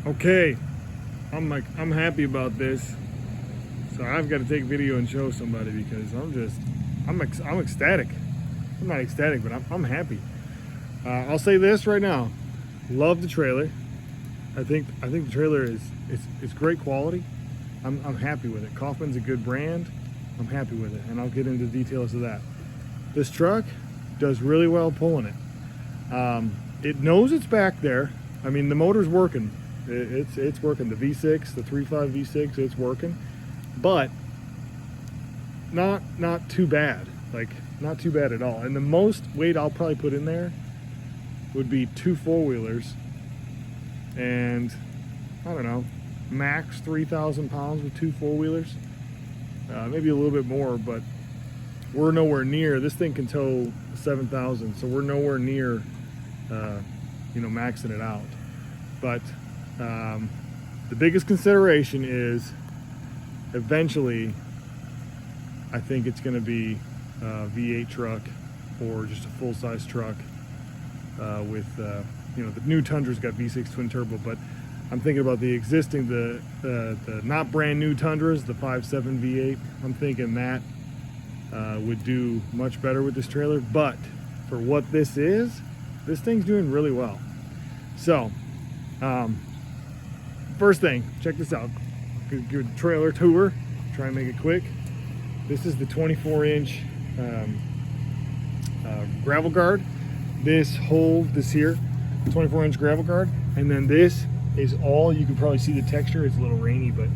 Okay, I'm happy about this. So I've got to take a video and show somebody because I'm ecstatic. I'm not ecstatic, but I'm happy. I'll say this right now. Love the trailer. I think the trailer is great quality. I'm happy with it. Kaufman's a good brand. I'm happy with it, and I'll get into the details of that. This truck does really well pulling it. It knows it's back there. I mean, the motor's working. It's working. The V6, the 3.5 V6, it's working, but not too bad. Like, not too bad at all. And the most weight I'll probably put in there would be 2 4-wheelers, and I don't know, max 3,000 pounds with 2 4-wheelers. Maybe a little bit more, but we're nowhere near. This thing can tow 7,000, so we're nowhere near, maxing it out. But the biggest consideration is eventually, I think it's going to be a V8 truck or just a full-size truck with, the new Tundra's got V6 twin turbo, but I'm thinking about the existing, the not brand new Tundras, the 5.7 V8. I'm thinking that would do much better with this trailer, but for what this is, this thing's doing really well. So, first thing, check this out. Give the trailer tour, try and make it quick. This is the 24-inch gravel guard. This here, 24-inch gravel guard, and then this is all, you can probably see the texture, it's a little rainy, but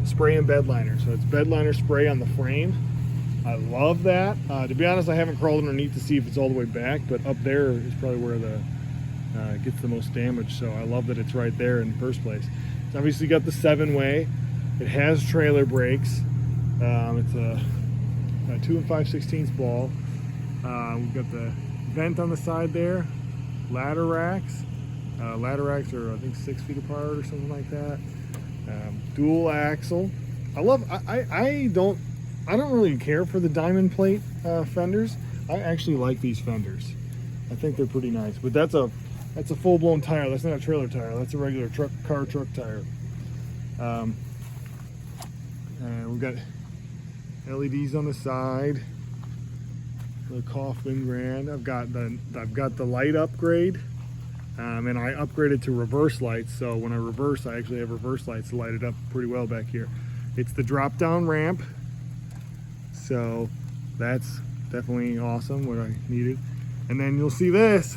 spray and bed liner. So it's bed liner spray on the frame. I love that. To be honest, I haven't crawled underneath to see if it's all the way back, but up there is probably where the gets the most damage. So I love that it's right there in the first place. It's obviously got the 7-way. It has trailer brakes. It's a 2 5/16 ball. We've got the vent on the side there. Ladder racks. Ladder racks are, I think, 6 feet apart or something like that. Dual axle. I don't really care for the diamond plate fenders. I actually like these fenders. I think they're pretty nice. But that's a full-blown tire. That's not a trailer tire. That's a regular car truck tire. And we've got LEDs on the side. The Kaufman brand. I've got the light upgrade. And I upgraded to reverse lights, so when I reverse, I actually have reverse lights to light it up pretty well back here. It's the drop-down ramp, so that's definitely awesome, what I needed. And then you'll see this.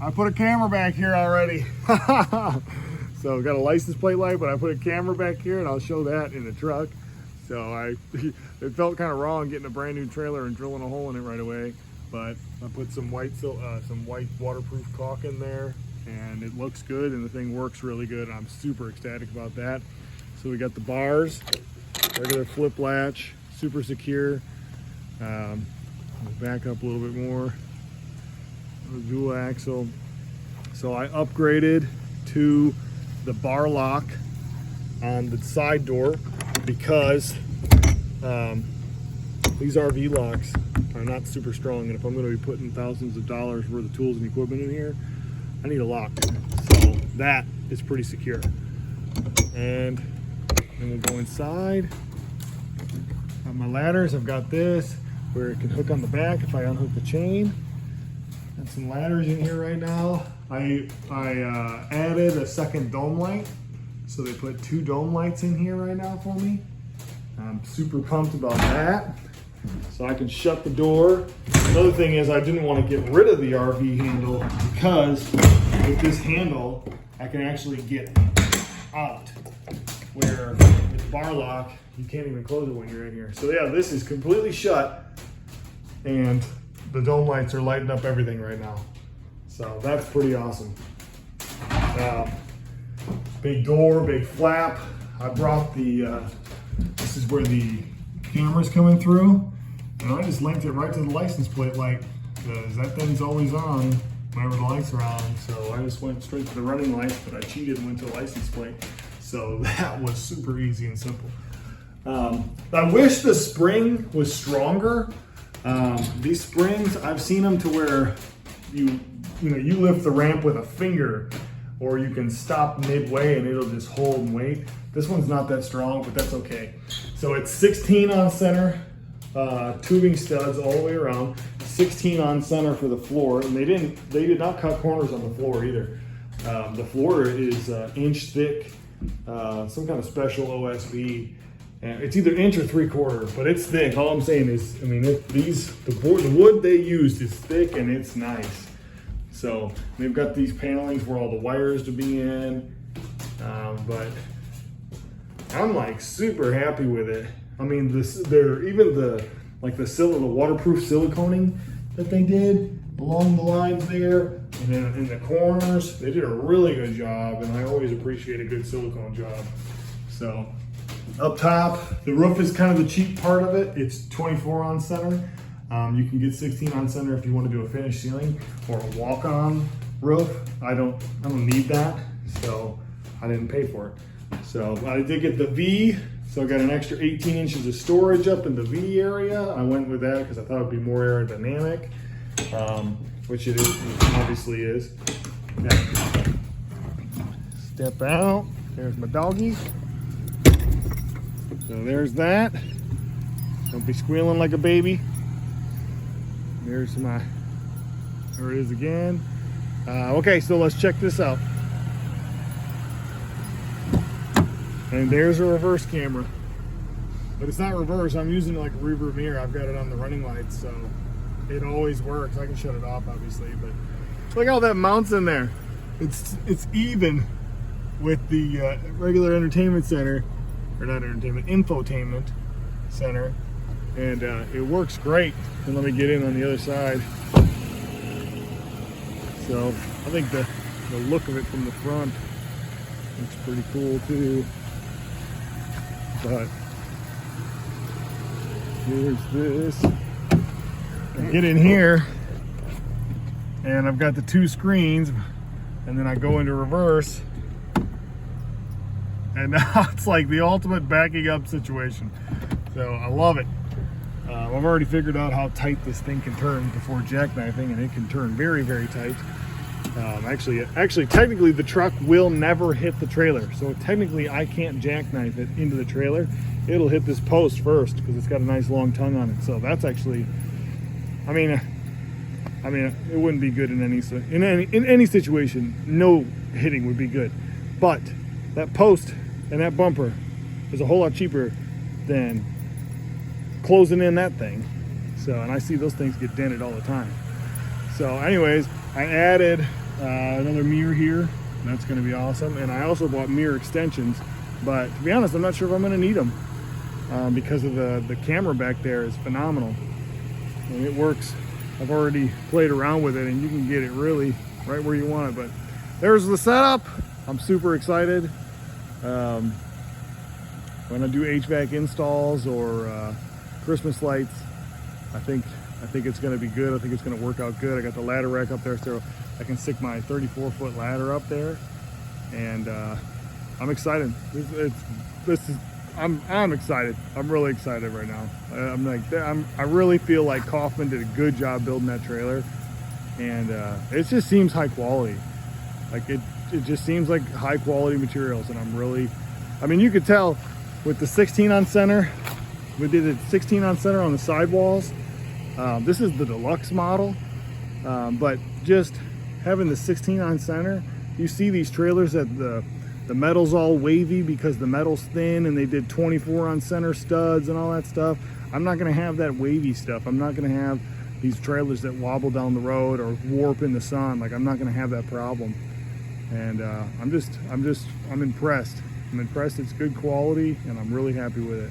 I put a camera back here already. So got a license plate light, but I put a camera back here, and I'll show that in the truck. So it felt kind of wrong getting a brand new trailer and drilling a hole in it right away. But I put some white waterproof caulk in there, and it looks good, and the thing works really good. I'm super ecstatic about that. So we got the bars, regular flip latch, super secure. I'll back up a little bit more. Dual axle. So I upgraded to the bar lock on the side door because these RV locks are not super strong, and if I'm going to be putting thousands of dollars worth of tools and equipment in here, I need a lock. So that is pretty secure. And then we'll go inside. Got my ladders. I've got this where it can hook on the back if I unhook the chain. Got some ladders in here right now. I added a second dome light, so they put 2 dome lights in here right now for me. I'm super pumped about that. So I can shut the door. Another thing is I didn't want to get rid of the RV handle because with this handle, I can actually get out. Where with the bar lock, you can't even close it when you're in here. So yeah, this is completely shut, and the dome lights are lighting up everything right now. So that's pretty awesome. Big door, big flap. I brought this is where the camera's coming through, and I just linked it right to the license plate light because that thing's always on whenever the lights are on. So I just went straight to the running light, but I cheated and went to the license plate. So that was super easy and simple. I wish the spring was stronger. These springs, I've seen them to where you you know, you lift the ramp with a finger, or you can stop midway and it'll just hold and wait. This one's not that strong, but that's okay. So it's 16 on center, tubing studs all the way around, 16 on center for the floor, and they did not cut corners on the floor either. The floor is inch thick, some kind of special OSB. And it's either inch or 3/4, but it's thick. All I'm saying is, I mean, the wood they used is thick and it's nice. So they've got these panelings for all the wires to be in, but I'm like super happy with it. I mean, even the waterproof siliconing that they did along the lines there, and then in the corners, they did a really good job, and I always appreciate a good silicone job. So up top, the roof is kind of the cheap part of it. It's 24 on center. You can get 16 on center if you want to do a finished ceiling or a walk-on roof. I don't need that, so I didn't pay for it. So I did get the V, so I got an extra 18 inches of storage up in the V area. I went with that because I thought it'd be more aerodynamic, which it is, obviously is. Yeah. Step out. There's my doggy. So there's that. Don't be squealing like a baby. There it is again. Okay, so let's check this out. And there's a reverse camera. But it's not reverse, I'm using it like a rearview mirror. I've got it on the running lights, so it always works. I can shut it off, obviously, but look how that mounts in there. It's even with the regular entertainment center, or not entertainment, infotainment center, and it works great. And let me get in on the other side. So I think the look of it from the front looks pretty cool too. But here's this. I get in here and I've got the two screens, and then I go into reverse, and now it's like the ultimate backing up situation. So I love it. I've already figured out how tight this thing can turn before jackknifing, and it can turn very, very tight. Actually, technically the truck will never hit the trailer. So technically I can't jackknife it into the trailer. It'll hit this post first because it's got a nice long tongue on it. So that's actually, I mean, it wouldn't be good in any situation. No hitting would be good. But that post and that bumper is a whole lot cheaper than closing in that thing. So, and I see those things get dented all the time. So anyways, I added another mirror here. That's going to be awesome. And I also bought mirror extensions, but to be honest, I'm not sure if I'm going to need them because of the camera back there is phenomenal. And it works. I've already played around with it, and you can get it really right where you want it. But there's the setup. I'm super excited. When I do HVAC installs or Christmas lights, I think it's going to be good. I think it's going to work out good. I got the ladder rack up there, so I can stick my 34-foot ladder up there, and I'm excited. I'm excited. I'm really excited right now. I really feel like Kaufman did a good job building that trailer, and it just seems high quality. Like it just seems like high quality materials, and I mean, you could tell with the 16 on center. We did it 16 on center on the sidewalls. This is the deluxe model, but just having the 16 on center, you see these trailers that the metal's all wavy because the metal's thin, and they did 24 on center studs and all that stuff. I'm not gonna have that wavy stuff. I'm not gonna have these trailers that wobble down the road or warp in the sun. Like, I'm not gonna have that problem. And I'm impressed. I'm impressed. It's good quality, and I'm really happy with it.